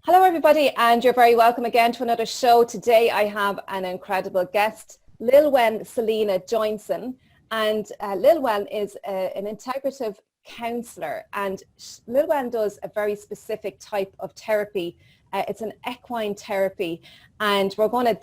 Hello everybody, and you're very welcome again to another show. Today I have an incredible guest, Lilwen Selina Joynson, and Lilwen is an integrative counsellor, and Lilwen does a very specific type of therapy. It's an equine therapy, and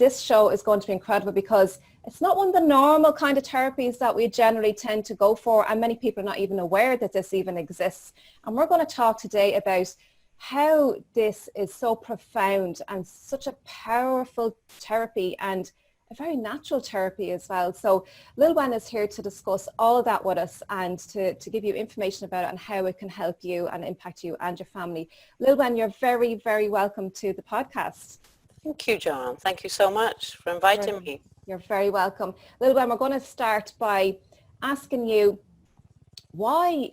this show is going to be incredible because it's not one of the normal kind of therapies that we generally tend to go for, and many people are not even aware that this even exists. And we're going to talk today about how this is so profound and such a powerful therapy and a very natural therapy as well. So Lilwen is here to discuss all of that with us and to give you information about it and how it can help you and impact you and your family. Lilwen, you're very, very welcome to the podcast. Thank you, Johann. Thank you so much for inviting me. You're very welcome. Lilwen, we're going to start by asking you, why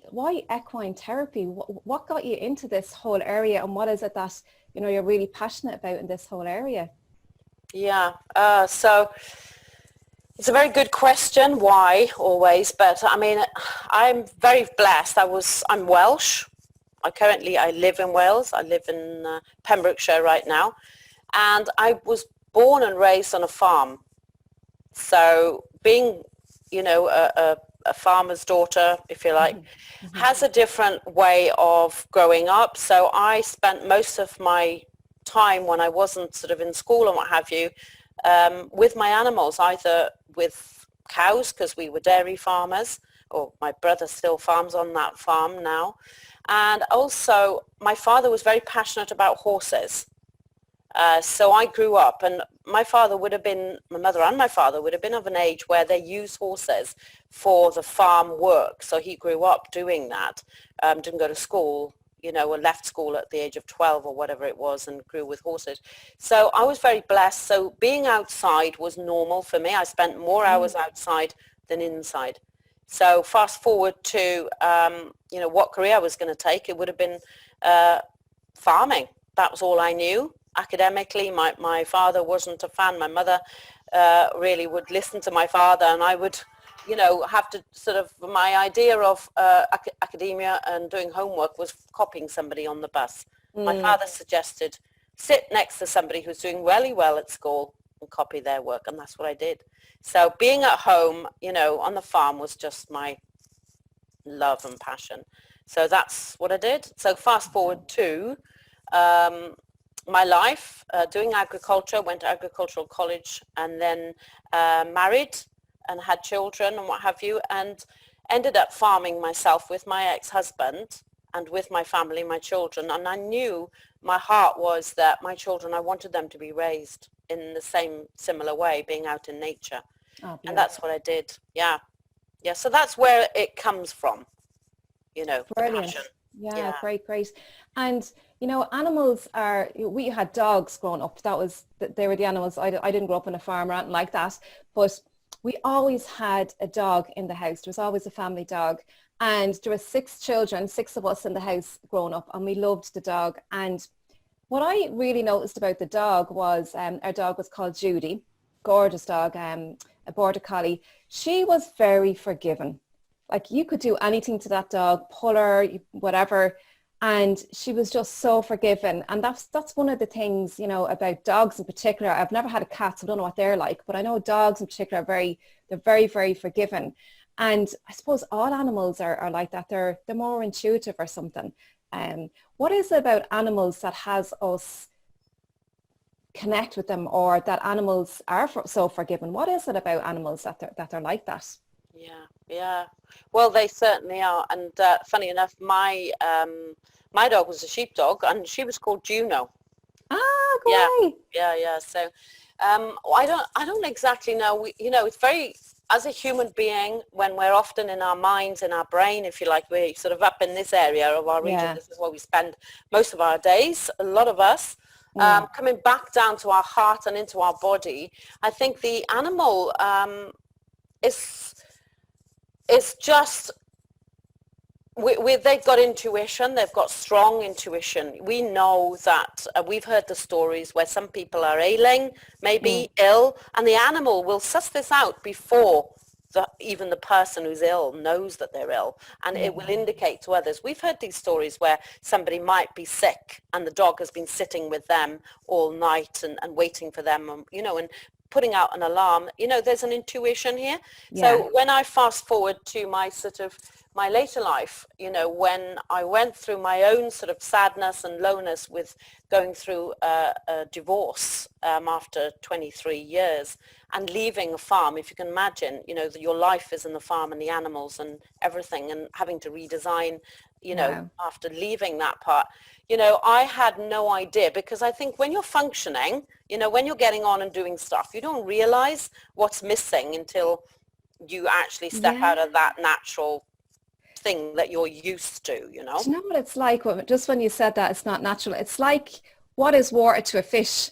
equine therapy? What got you into this whole area, and what is it that you're really passionate about in this whole area? Yeah, so it's a very good question. Why always? But I mean, I'm very blessed. I'm Welsh. I live in Wales. I live in Pembrokeshire right now, and I was born and raised on a farm. So being, a farmer's daughter, if you like, has a different way of growing up. So I spent most of my time when I wasn't sort of in school and what have you, with my animals, either with cows, because we were dairy farmers, or my brother still farms on that farm now. And also my father was very passionate about horses. So I grew up, and my mother and my father would have been of an age where they use horses for the farm work. So he grew up doing that, didn't go to school, or left school at the age of 12 or whatever it was, and grew with horses. So I was very blessed. So being outside was normal for me. I spent more hours outside than inside. So fast forward to, what career I was going to take, it would have been farming. That was all I knew. Academically, my father wasn't a fan. My mother really would listen to my father, and I would, have to sort of, my idea of academia and doing homework was copying somebody on the bus. My father suggested sit next to somebody who's doing really well at school and copy their work, and that's what I did. So being at home, on the farm was just my love and passion. So that's what I did. So fast forward to my life, doing agriculture, went to agricultural college, and then married and had children and what have you, and ended up farming myself with my ex-husband and with my family, my children. And I knew my heart was that my children, I wanted them to be raised in the same similar way, being out in nature. Oh, and that's what I did. Yeah. So that's where it comes from, Brilliant. The passion. Yeah, great. And animals we had dogs growing up. They were the animals. I didn't grow up on a farm or anything like that, but we always had a dog in the house. There was always a family dog, and there were 6 children, 6 of us in the house growing up, and we loved the dog. And what I really noticed about the dog was our dog was called Judy, gorgeous dog, a border collie. She was very forgiving. Like, you could do anything to that dog, pull her, whatever, and she was just so forgiving. And that's one of the things, about dogs in particular. I've never had a cat, so I don't know what they're like, but I know dogs in particular they're very, very forgiving. And I suppose all animals are like that. They're more intuitive or something. What is it about animals that has us connect with them, or that animals are so forgiving? What is it about animals that they're like that? Yeah. Well, they certainly are. And funny enough, my dog was a sheepdog, and she was called Juno. Ah, great. Yeah. So I don't exactly know. It's very, as a human being, when we're often in our minds, in our brain, if you like, we're sort of up in this area of our region. This is where we spend most of our days, a lot of us. Coming back down to our heart and into our body, I think the animal it's just, they've got intuition, they've got strong intuition. We know that, we've heard the stories where some people are ailing, maybe ill, and the animal will suss this out before even the person who's ill knows that they're ill, and it will indicate to others. We've heard these stories where somebody might be sick and the dog has been sitting with them all night and waiting for them, and putting out an alarm. There's an intuition here. So when I fast forward to my later life, when I went through my own sort of sadness and lowness with going through a divorce after 23 years and leaving a farm, if you can imagine, your life is in the farm and the animals and everything, and having to redesign, after leaving that part, I had no idea, because I think when you're functioning, when you're getting on and doing stuff, you don't realize what's missing until you actually step out of that natural thing that you're used to. Do you know what it's like? Just when you said that it's not natural, it's like, what is water to a fish?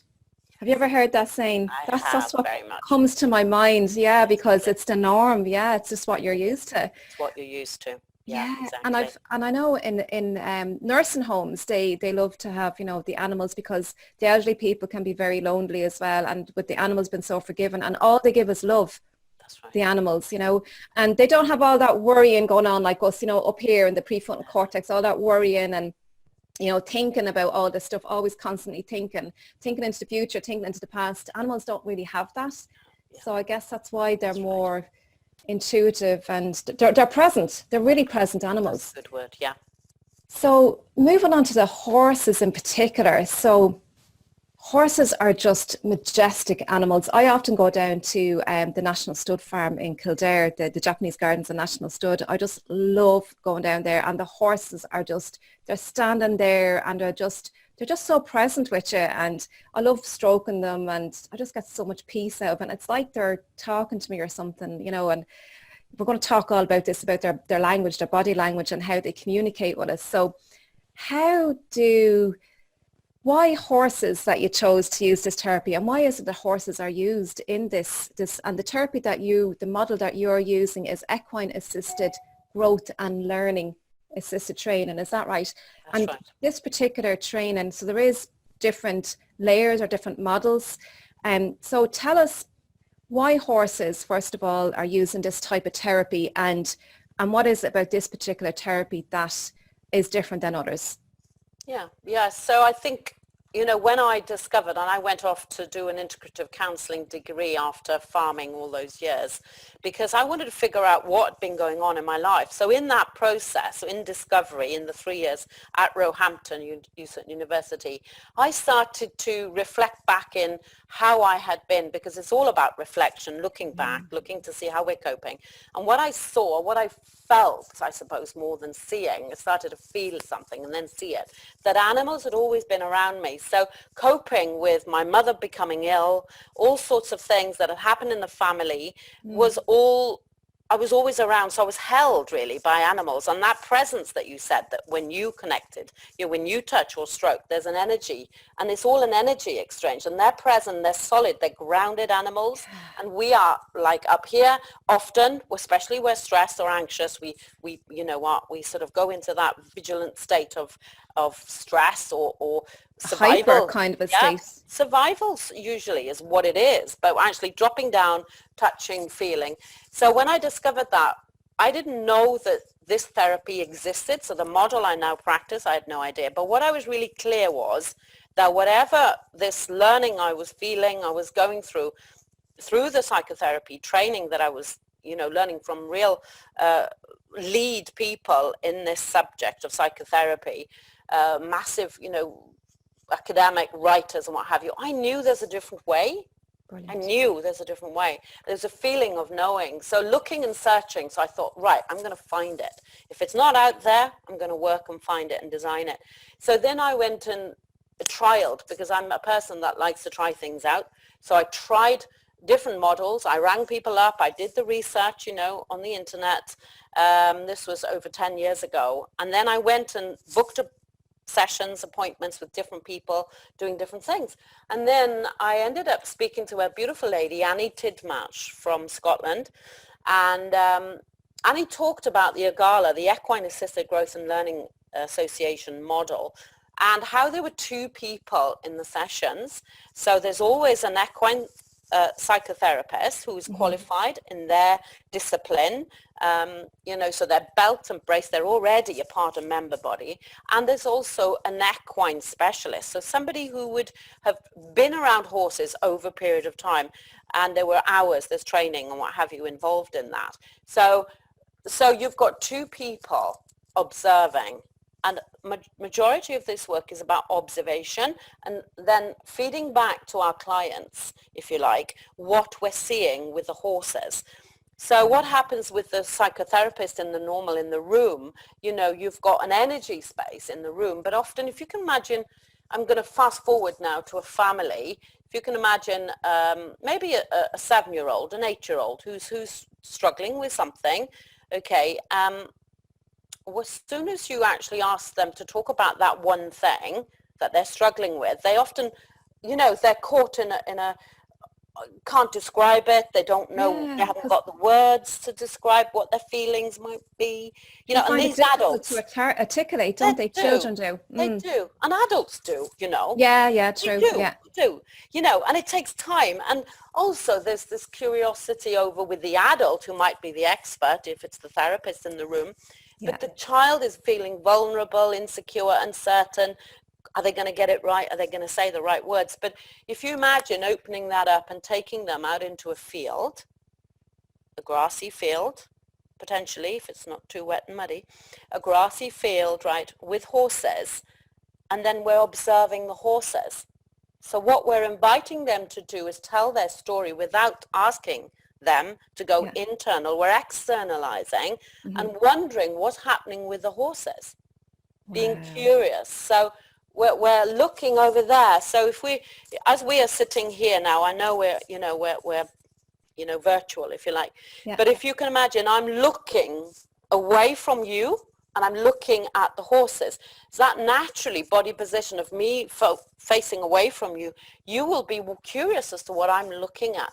Have you ever heard that saying? That's what comes to my mind. Yeah, because it's the norm. Yeah, it's just what you're used to. It's what you're used to. Yeah, exactly. And I know in nursing homes they love to have the animals, because the elderly people can be very lonely as well, and with the animals being so forgiving, and all they give is love. That's right. The animals, and they don't have all that worrying going on like us, up here in the prefrontal cortex, all that worrying and thinking about all this stuff, always constantly thinking into the future, thinking into the past. Animals don't really have that. So I guess that's why they're more intuitive, and they're present. They're really present animals. That's a good word, yeah. So moving on to the horses in particular. So horses are just majestic animals. I often go down to the National Stud Farm in Kildare, the Japanese Gardens and National Stud. I just love going down there, and the horses are they're standing there, and they're just so present with you, and I love stroking them, and I just get so much peace out of it. And it's like they're talking to me or something, and we're going to talk all about this, about their language, their body language, and how they communicate with us. So why horses that you chose to use this therapy, and why is it that horses are used in this and the therapy the model that you're using is equine assisted growth and learning assisted training, is that right? That's right. This particular training, so there is different layers or different models, so tell us why horses, first of all, are using this type of therapy, and what is it about this particular therapy that is different than others? Yeah. So I think, when I discovered, and I went off to do an integrative counselling degree after farming all those years, because I wanted to figure out what had been going on in my life. So in that process, in discovery, in the 3 years at Roehampton University, I started to reflect back in how I had been, because it's all about reflection, looking back, looking to see how we're coping. And what I saw, what I felt, I suppose, more than seeing, I started to feel something and then see it, that animals had always been around me. So coping with my mother becoming ill, all sorts of things that had happened in the family I was always around, so I was held really by animals. And that presence that you said, that when you connected, when you touch or stroke, there's an energy, and it's all an energy exchange, and they're present, they're solid, they're grounded animals. And we are like up here often, especially when we're stressed or anxious, we sort of go into that vigilant state of stress or survival. Hyper kind of a state. Survival usually is what it is, but actually dropping down, touching, feeling. So when I discovered that, I didn't know that this therapy existed. So the model I now practice, I had no idea. But what I was really clear was that whatever this learning I was feeling, I was going through the psychotherapy training that I was, learning from real lead people in this subject of psychotherapy, massive, academic writers and what have you. I knew there's a different way. Brilliant. I knew there's a different way. There's a feeling of knowing. So looking and searching. So I thought, right, I'm going to find it. If it's not out there, I'm going to work and find it and design it. So then I went and trialed, because I'm a person that likes to try things out. So I tried different models. I rang people up. I did the research, on the internet. This was over 10 years ago. And then I went and booked sessions, appointments with different people doing different things. And then I ended up speaking to a beautiful lady, Annie Tidmarsh from Scotland. And Annie talked about the EAGALA, the Equine Assisted Growth and Learning Association model, and how there were two people in the sessions. So there's always an equine a psychotherapist who is qualified in their discipline, so their belt and brace, they're already a part of member body. And there's also an equine specialist, so somebody who would have been around horses over a period of time, and there were hours, there's training and what have you involved in that. So you've got two people observing, and majority of this work is about observation and then feeding back to our clients, if you like, what we're seeing with the horses. So what happens with the psychotherapist in the room, you've got an energy space in the room, but often, if you can imagine, I'm going to fast forward now to a family. If you can imagine maybe a 7-year-old, an 8-year-old who's struggling with something, okay, as soon as you actually ask them to talk about that one thing that they're struggling with, they often, they're caught in a can't describe it. They don't know. They haven't got the words to describe what their feelings might be. And these adults to articulate, don't they? Children do. They do, and adults do. Yeah, true. They do. And it takes time. And also, there's this curiosity over with the adult who might be the expert if it's the therapist in the room. But the child is feeling vulnerable, insecure, uncertain. Are they going to get it right? Are they going to say the right words? But if you imagine opening that up and taking them out into a field, a grassy field, potentially, if it's not too wet and muddy, a grassy field, right, with horses, and then we're observing the horses. So what we're inviting them to do is tell their story without asking them to go internal. We're externalizing and wondering what's happening with the horses, being curious. So we're looking over there. So as we are sitting here now, I know we're virtual, if you like, but if you can imagine, I'm looking away from you and I'm looking at the horses. So that naturally body position of me facing away from you, you will be curious as to what I'm looking at.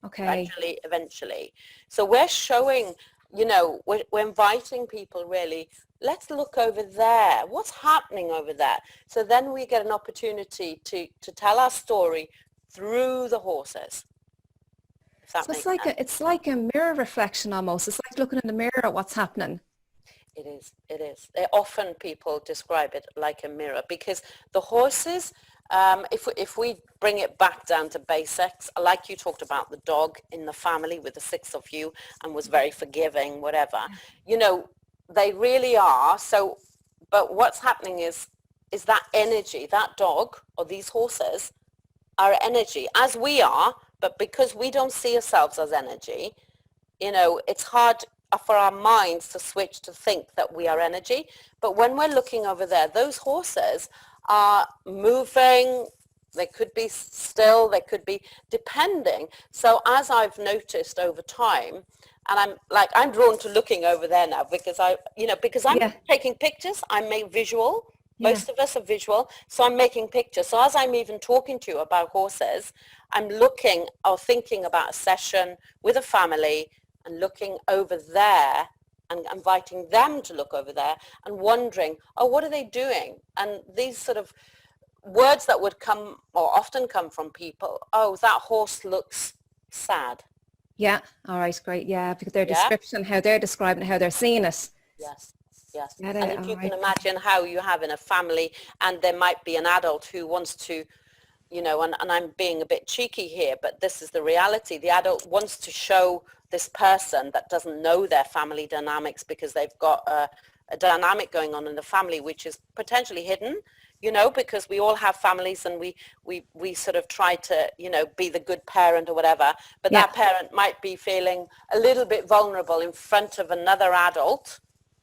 Okay. Eventually. So we're showing, we're inviting people really, let's look over there. What's happening over there? So then we get an opportunity to tell our story through the horses. So it's like a mirror reflection almost. It's like looking in the mirror at what's happening. It is. Often people describe it like a mirror because the horses, if we bring it back down to basics, like you talked about the dog in the family with the 6 of you and was very forgiving, whatever, they really are. So, but what's happening is that energy, that dog or these horses are energy as we are, but because we don't see ourselves as energy, it's hard for our minds to switch to think that we are energy. But when we're looking over there, those horses are moving. They could be still, they could be depending. So as I've noticed over time, and I'm drawn to looking over there now because I'm taking pictures. I'm visual. Most of us are visual. So I'm making pictures. So as I'm even talking to you about horses, I'm looking or thinking about a session with a family and looking over there and inviting them to look over there and wondering, what are they doing? And these sort of words that would come or often come from people, that horse looks sad. Yeah, all right, great. Yeah, because their description, how they're describing it, how they're seeing it. Yes. And if you can imagine how you have in a family and there might be an adult who wants to, and I'm being a bit cheeky here, but this is the reality. The adult wants to show this person that doesn't know their family dynamics because they've got a dynamic going on in the family which is potentially hidden, because we all have families and we sort of try to, be the good parent or whatever, but that parent might be feeling a little bit vulnerable in front of another adult,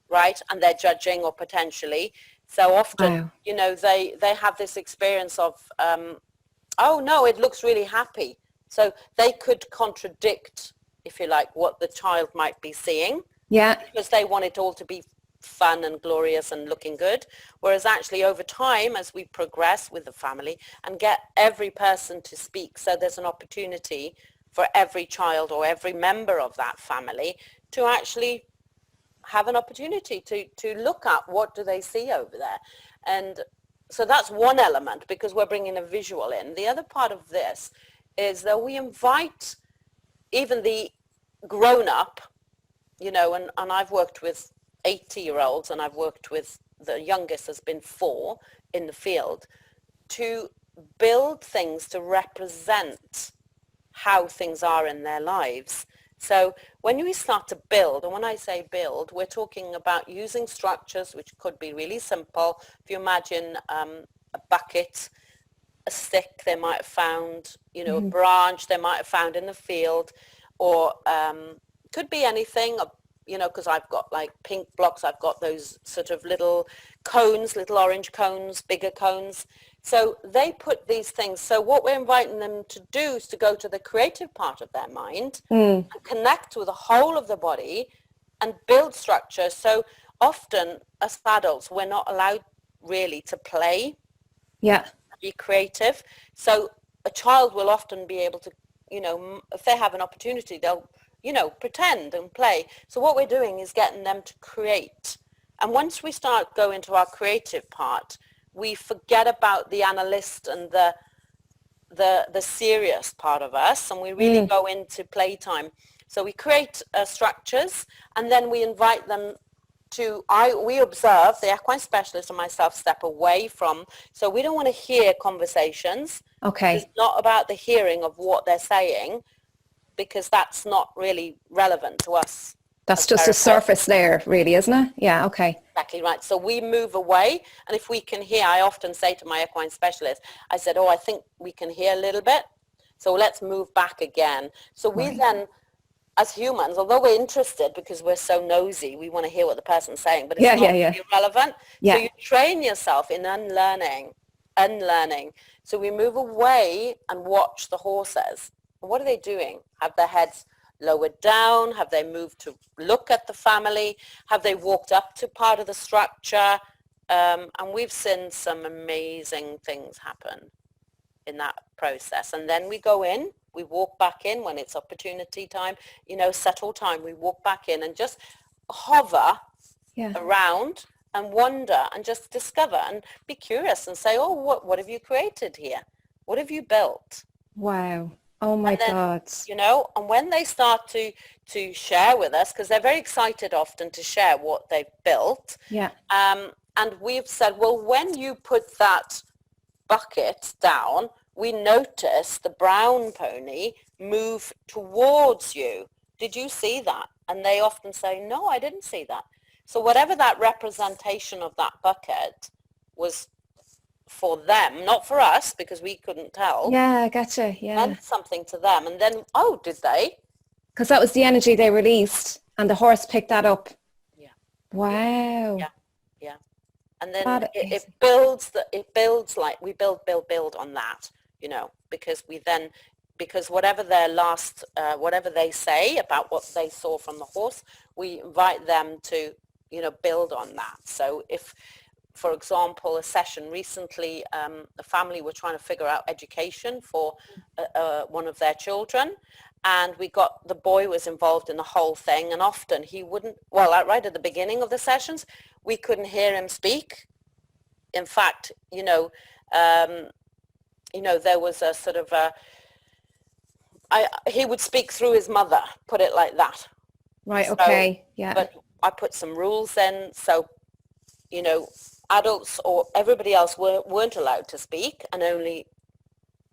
right? And they're judging or potentially. So often, they have this experience of, no, it looks really happy. So they could contradict, if you like, what the child might be seeing. Yeah. Because they want it all to be fun and glorious and looking good. Whereas actually over time, as we progress with the family and get every person to speak, so there's an opportunity for every child or every member of that family to actually have an opportunity to look at what do they see over there. And so that's one element because we're bringing a visual in. The other part of this is that we invite even the grown-up, you know, and I've worked with 80-year-olds and I've worked with, the youngest has been 4 in the field, to build things to represent how things are in their lives. So when we start to build, and when I say build, we're talking about using structures which could be really simple. If you imagine a bucket, a stick they might have found, you know, a branch they might have found in the field, or could be anything, you know, because I've got like pink blocks, I've got those sort of little cones, little orange cones, bigger cones. So they put these things. So what we're inviting them to do is to go to the creative part of their mind and connect with the whole of the body and build structure. So often as adults, we're not allowed really to play, be creative. So a child will often be able to, you know, if they have an opportunity, they'll, you know, pretend and play. So what we're doing is getting them to create. And once we start going to our creative part, we forget about the analyst and the serious part of us, and we really go into playtime. So we create structures, and then we invite them to, we observe, the equine specialist and myself step away from, so we don't want to hear conversations. Okay. It's not about the hearing of what they're saying, because that's not really relevant to us. That's just a surface layer, really, isn't it? Yeah, okay. Exactly right. So we move away, and if we can hear, I often say to my equine specialist, I said, I think we can hear a little bit, so let's move back again. So we then, as humans, although we're interested because we're so nosy, we want to hear what the person's saying, but it's not really relevant. So you train yourself in unlearning. So we move away and watch the horses. And what are they doing? Have their heads lowered down? Have they moved to look at the family? Have they walked up to part of the structure? And we've seen some amazing things happen in that process. And then we go in, we walk back in when it's opportunity time, you know, settle time. We walk back in and just hover around and wonder and just discover and be curious and say, what have you created here? What have you built? Wow. Oh my God. You know, and when they start to share with us, because they're very excited often to share what they've built. Yeah. And we've said, well, when you put that bucket down, we noticed the brown pony move towards you. Did you see that? And they often say, no, I didn't see that. So whatever that representation of that bucket was for them, not for us, because we couldn't tell. Yeah, I gotcha. Yeah. Meant something to them. And then, did they? Because that was the energy they released, and the horse picked that up. Yeah. Wow. Yeah. And then it builds like we build on that, you know, because whatever their last, whatever they say about what they saw from the horse, we invite them to, you know, build on that. So if, for example, a session recently, a family were trying to figure out education for one of their children, and the boy was involved in the whole thing, and often he wouldn't, right at the beginning of the sessions, we couldn't hear him speak. In fact, there was a sort of he would speak through his mother, put it like that. Right, okay, yeah. But I put some rules in, so, you know, adults or everybody else weren't allowed to speak, and only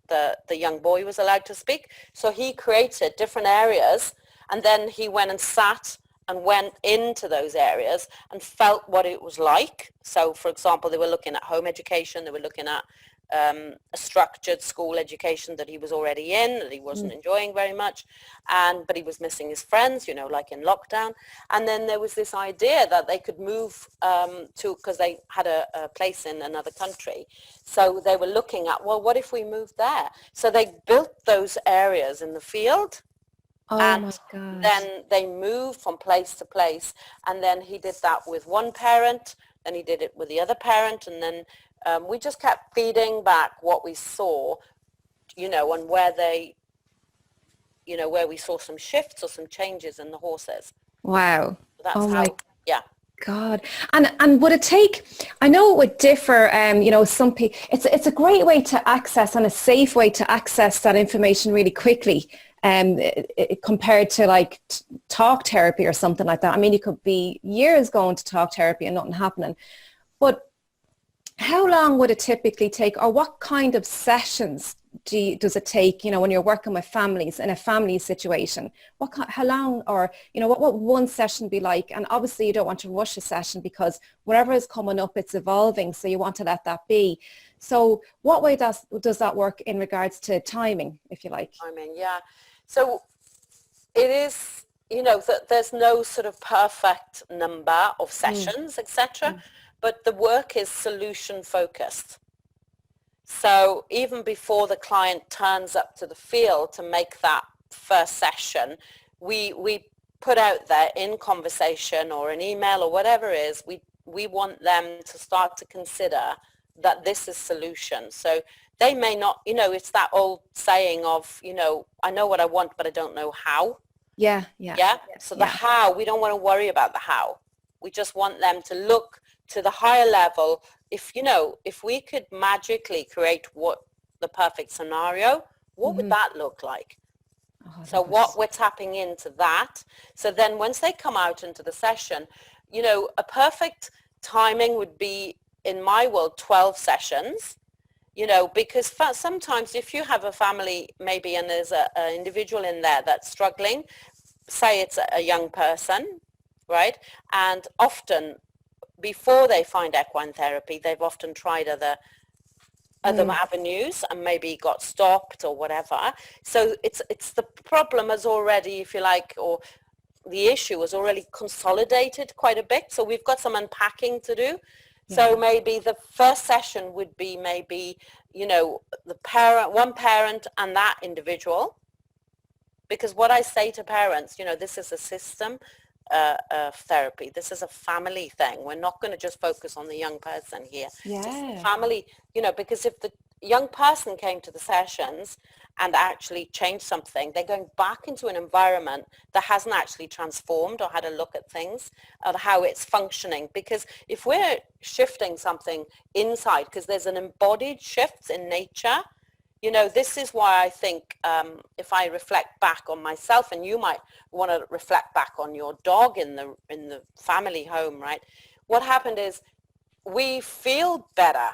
the young boy was allowed to speak. So he created different areas, and then he went and sat and went into those areas and felt what it was like. So, for example, they were looking at home education, they were looking at a structured school education that he was already in, that he wasn't enjoying very much, but he was missing his friends, you know, like in lockdown. And then there was this idea that they could move because they had a place in another country. So they were looking at, what if we moved there? So they built those areas in the field. Oh my God. Then they moved from place to place. And then he did that with one parent, then he did it with the other parent, and then we just kept feeding back what we saw, you know, and where we saw some shifts or some changes in the horses. Wow. That's how. God. And would it take, I know it would differ, some people, it's a great way to access and a safe way to access that information really quickly, compared to like talk therapy or something like that. I mean, you could be years going to talk therapy and nothing happening. But how long would it typically take, or what kind of sessions does it take, when you're working with families in a family situation? How long, or, what would one session be like? And obviously you don't want to rush a session because whatever is coming up, it's evolving. So you want to let that be. So what way does that work in regards to timing, if you like? Timing, yeah. So it is, that there's no sort of perfect number of sessions, etc. But the work is solution focused. So even before the client turns up to the field to make that first session, we put out there in conversation or an email or whatever it is, we want them to start to consider that this is solution. So they may not, it's that old saying of, I know what I want, but I don't know how. Yeah. So the how, we don't want to worry about the how. We just want them to look to the higher level. If we could magically create what the perfect scenario, what would that look like? So what we're tapping into that. So then once they come out into the session, a perfect timing would be, in my world, 12 sessions, because sometimes if you have a family maybe and there's an individual in there that's struggling, say it's a young person, right? And often before they find equine therapy, they've often tried other avenues and maybe got stopped or whatever. So it's the problem has already, if you like, or the issue has already consolidated quite a bit. So we've got some unpacking to do. Yeah. So maybe the first session would be maybe, the parent, one parent and that individual. Because what I say to parents, this is a system therapy. This is a family thing. We're not going to just focus on the young person here. Yeah. Family, because if the young person came to the sessions and actually changed something, they're going back into an environment that hasn't actually transformed or had a look at things, at how it's functioning. Because if we're shifting something inside, because there's an embodied shift in nature, this is why I think if I reflect back on myself, and you might want to reflect back on your dog in the family home, right? What happened is we feel better.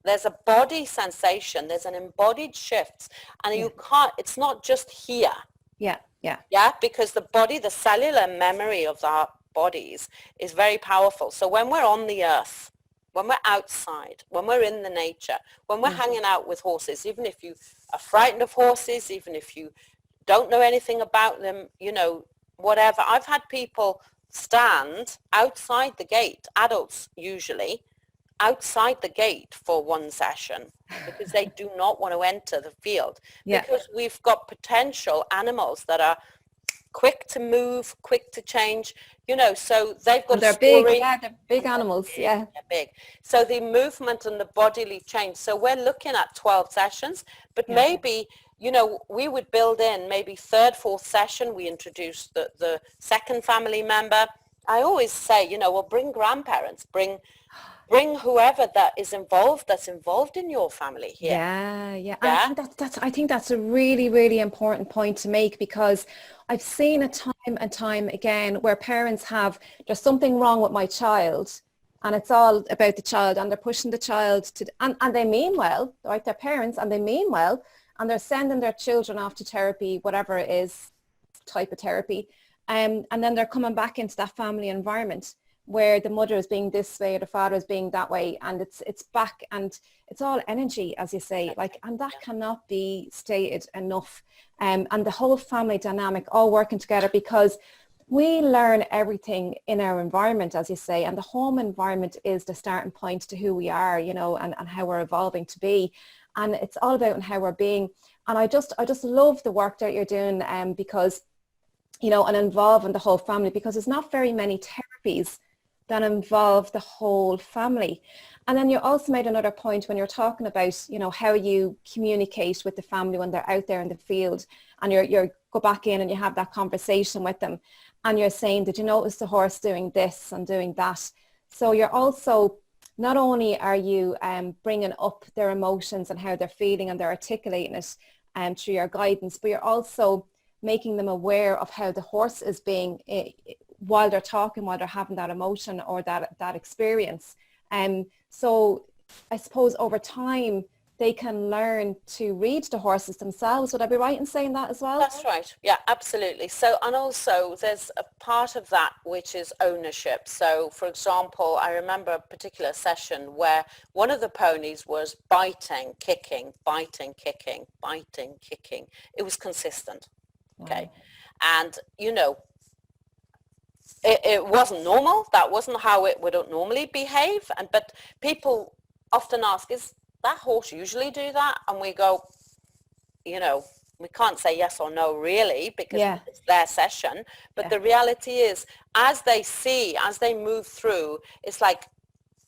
There's a body sensation. There's an embodied shift, and you can't. It's not just here. Yeah. Because the body, the cellular memory of our bodies is very powerful. So when we're on the earth, when we're outside, when we're in the nature, when we're hanging out with horses, even if you are frightened of horses, even if you don't know anything about them, whatever. I've had people stand outside the gate, adults usually, outside the gate for one session because they do not want to enter the field. Because we've got potential animals that are quick to move, quick to change, so they've got they're a story. Big, they're big animals, They're big. So the movement and the bodily change. So we're looking at 12 sessions, but maybe, we would build in maybe third, fourth session, we introduce the second family member. I always say, bring grandparents, bring whoever that's involved in your family here. Yeah. And I think that's a really, really important point to make, because I've seen it time and time again where parents there's something wrong with my child, and it's all about the child, and they're pushing the child to, and they mean well, right? They're parents and they mean well, and they're sending their children off to therapy, whatever it is, type of therapy. And then they're coming back into that family environment where the mother is being this way or the father is being that way, and it's back, and it's all energy, as you say, and that cannot be stated enough. And the whole family dynamic all working together, because we learn everything in our environment, as you say, and the home environment is the starting point to who we are, and how we're evolving to be. And it's all about how we're being. And I just love the work that you're doing, because, and involving the whole family, because there's not very many therapies that involve the whole family. And then you also made another point when you're talking about, how you communicate with the family when they're out there in the field, and you go back in and you have that conversation with them. and you're saying, did you notice the horse doing this and doing that? So you're also, not only are you bringing up their emotions and how they're feeling and they're articulating it through your guidance, but you're also making them aware of how the horse is being, while they're talking, while they're having that emotion or that experience. So I suppose over time, they can learn to read the horses themselves. Would I be right in saying that as well? That's right. Yeah, absolutely. So, and also there's a part of that which is ownership. So, for example, I remember a particular session where one of the ponies was biting, kicking, biting, kicking, biting, kicking. It was consistent. Wow. Okay. And, you know, it wasn't normal. That wasn't how it would normally behave. But people often ask, is that horse usually do that? And we go, you know, we can't say yes or no really, because it's their session. But the reality is, as they move through, it's like,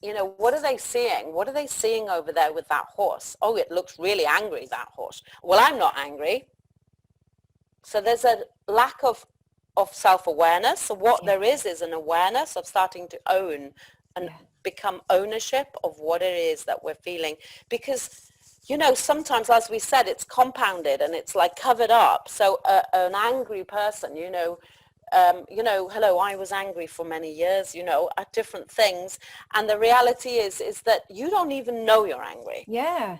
you know, what are they seeing? What are they seeing over there with that horse? Oh, it looks really angry, that horse. Well, I'm not angry. So there's a lack of self-awareness. So what there is an awareness of starting to own and become ownership of what it is that we're feeling. Because, you know, sometimes, as we said, it's compounded and it's like covered up. So an angry person, hello, I was angry for many years, you know, at different things. And the reality is that you don't even know you're angry. Yeah.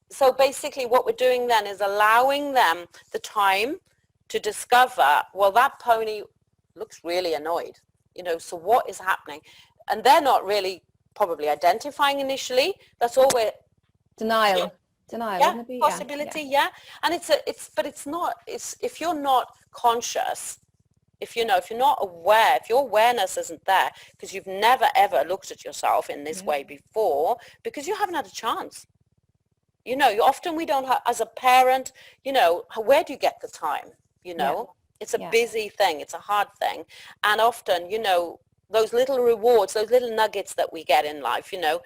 So basically what we're doing then is allowing them the time to discover, well, that pony looks really annoyed, you know, so what is happening? And they're not really probably identifying initially. That's all we're... Denial, yeah, possibility, And if you're not conscious, if you're not aware, if your awareness isn't there, because you've never ever looked at yourself in this way before, because you haven't had a chance. You know, we don't have, as a parent, you know, where do you get the time? You know, it's a busy thing. It's a hard thing. And often, you know, those little rewards, those little nuggets that we get in life, you know,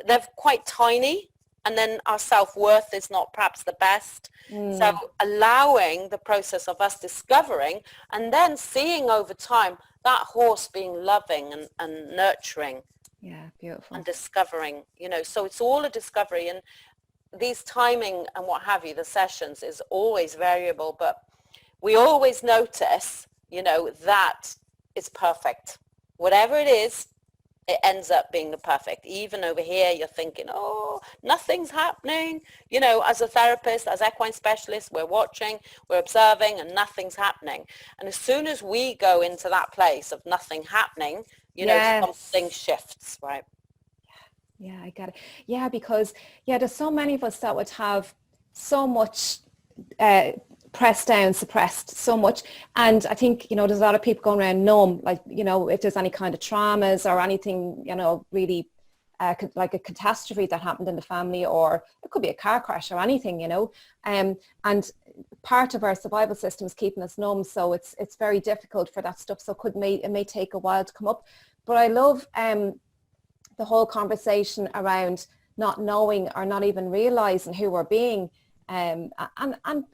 they're quite tiny. And then our self-worth is not perhaps the best. So allowing the process of us discovering and then seeing over time that horse being loving and nurturing. Yeah, beautiful. And discovering, you know, so it's all a discovery. And these timing and what have you, the sessions is always variable, but we always notice, you know, that it's perfect. Whatever it is, it ends up being the perfect. Even over here, you're thinking, oh, nothing's happening. You know, as a therapist, as equine specialist, we're watching, we're observing, and nothing's happening. And as soon as we go into that place of nothing happening, you know, something shifts, right? Yeah, I get it. Yeah, because, there's so many of us that would have so much pressed down, suppressed so much. And I think, you know, there's a lot of people going around numb, like, you know, if there's any kind of traumas or anything, you know, really like a catastrophe that happened in the family, or it could be a car crash or anything, you know. And part of our survival system is keeping us numb. So it's very difficult for that stuff. So it may take a while to come up. But I love the whole conversation around not knowing or not even realizing who we're being. And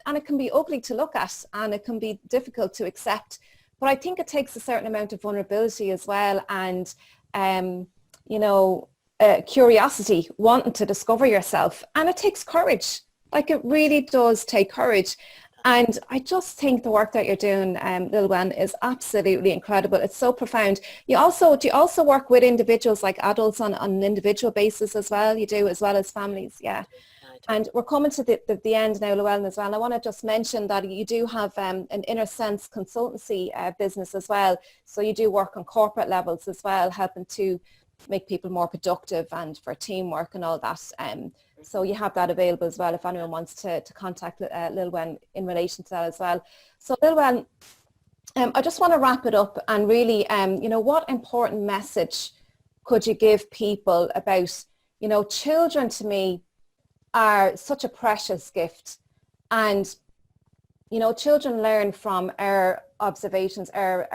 it can be ugly to look at, and it can be difficult to accept. But I think it takes a certain amount of vulnerability as well, and you know, curiosity, wanting to discover yourself, and it takes courage. Like, it really does take courage. And I just think the work that you're doing, Lilwen, is absolutely incredible. It's so profound. Do you also work with individuals, like adults, on an individual basis as well? You do, as well as families, yeah. And we're coming to the end now, Llewellyn, as well. And I want to just mention that you do have an inner sense consultancy business as well. So you do work on corporate levels as well, helping to make people more productive and for teamwork and all that. So you have that available as well if anyone wants to contact Lilwen in relation to that as well. So Lilwen, I just want to wrap it up and really, you know, what important message could you give people about, you know, children to me are such a precious gift, and you know, children learn from our observations, they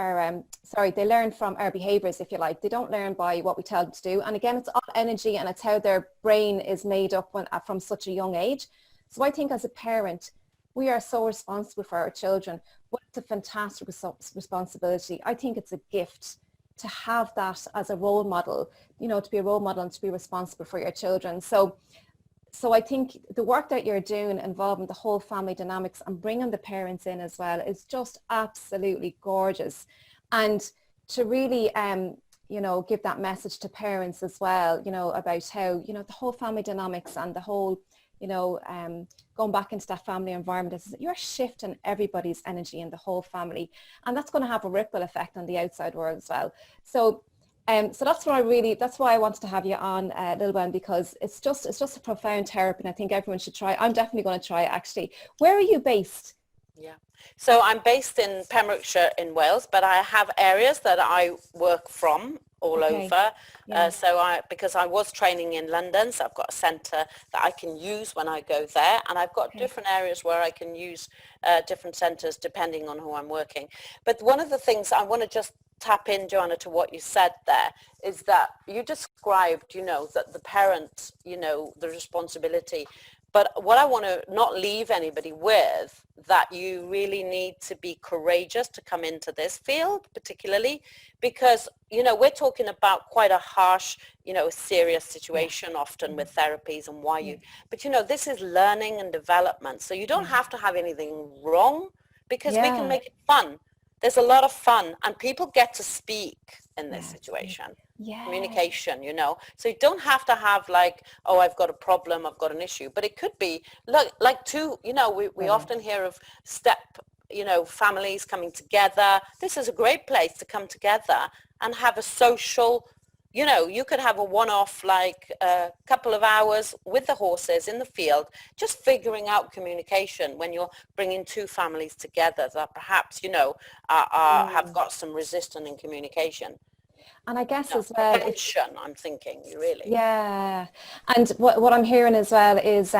learn from our behaviors, if you like. They don't learn by what we tell them to do. And again, it's all energy, and it's how their brain is made up from such a young age. So I think as a parent, we are so responsible for our children, but it's a fantastic responsibility. I think it's a gift to have that as a role model, you know, to be a role model and to be responsible for your children. So I think the work that you're doing involving the whole family dynamics and bringing the parents in as well is just absolutely gorgeous. And to really, you know, give that message to parents as well, you know, about how, you know, the whole family dynamics and the whole, you know, going back into that family environment, is you're shifting everybody's energy in the whole family. And that's going to have a ripple effect on the outside world as well. So that's why I wanted to have you on, Lilwen, because it's just a profound therapy, and I think everyone should try. I'm definitely going to try it, actually. Where are you based? Yeah. So I'm based in Pembrokeshire in Wales, but I have areas that I work from all over. Yeah. Because I was training in London, so I've got a centre that I can use when I go there, and I've got different areas where I can use different centres depending on who I'm working. But one of the things I want to just tap in, Joanna, to what you said there, is that you described, you know, that the parent, you know, the responsibility. But what I want to not leave anybody with, that you really need to be courageous to come into this field, particularly because, you know, we're talking about quite a harsh, you know, serious situation often with therapies and why you, but you know, this is learning and development. So you don't have to have anything wrong, because we can make it fun. There's a lot of fun, and people get to speak in this situation. Communication, you know, so you don't have to have like, oh, I've got a problem, I've got an issue, but it could be like two, you know, we often hear of you know, families coming together. This is a great place to come together and have a social, you know, you could have a one-off, like a couple of hours with the horses in the field, just figuring out communication when you're bringing two families together that perhaps, you know, have got some resistance in communication. And I guess as well, I'm thinking, really. Yeah. And what I'm hearing as well is,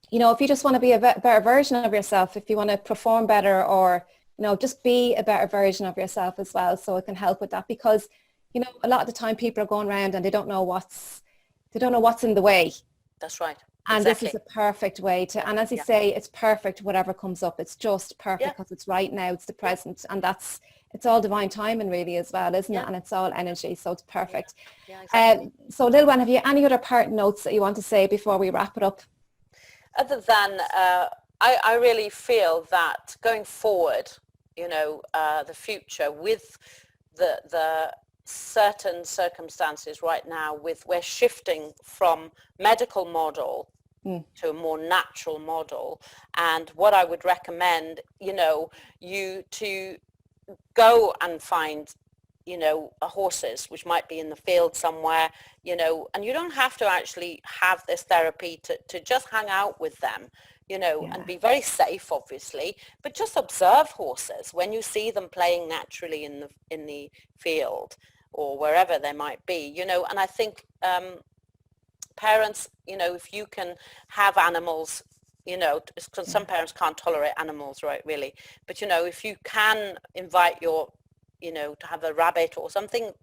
you know, if you just want to be a better version of yourself, if you want to perform better, or, you know, just be a better version of yourself as well. So it can help with that, because, you know, a lot of the time people are going around and they don't know what's in the way. That's right. And this is a perfect way to, and as you say, it's perfect, whatever comes up. It's just perfect because it's right now, it's the present, and it's all divine timing really as well, isn't it? And it's all energy, so it's perfect. Exactly. So Lilwen, have you any other part notes that you want to say before we wrap it up? Other than, I really feel that going forward, you know, the future with the certain circumstances right now, we're shifting from medical model to a more natural model. And what I would recommend, you know, you to go and find, you know, horses which might be in the field somewhere, you know, and you don't have to actually have this therapy to just hang out with them, you know, and be very safe, obviously, but just observe horses when you see them playing naturally in the field or wherever they might be, you know. And I think parents, you know, if you can have animals, you know, because some parents can't tolerate animals, right, really, but, you know, if you can invite your, you know, to have a rabbit or something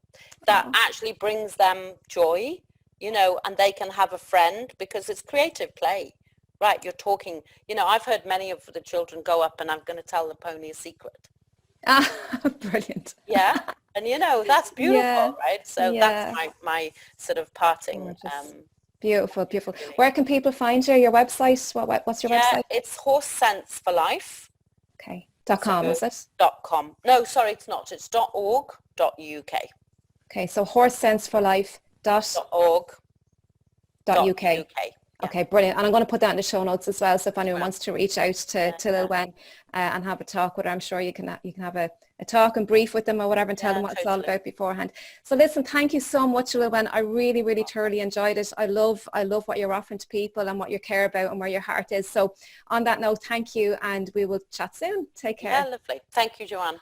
that actually brings them joy, you know, and they can have a friend, because it's creative play, right? You're talking, you know, I've heard many of the children go up and I'm going to tell the pony a secret. Brilliant. Yeah. And, you know, that's beautiful, right? So that's my sort of parting. Beautiful, beautiful. Where can people find you? Your website? What's your website? It's Horse Sense for Life. Okay. .com, is it? .com. No, sorry, it's not. It's .org.uk. Okay, so horsesenseforlife.org.uk. Okay, brilliant. And I'm going to put that in the show notes as well. So if anyone wants to reach out to Lilwen and have a talk with her, I'm sure you can have a talk and brief with them or whatever, and tell them what it's all about beforehand. So listen, thank you so much, Lilwen. I really, really thoroughly enjoyed it. I love what you're offering to people and what you care about and where your heart is. So on that note, thank you, and we will chat soon. Take care. Yeah, lovely. Thank you, Joanne.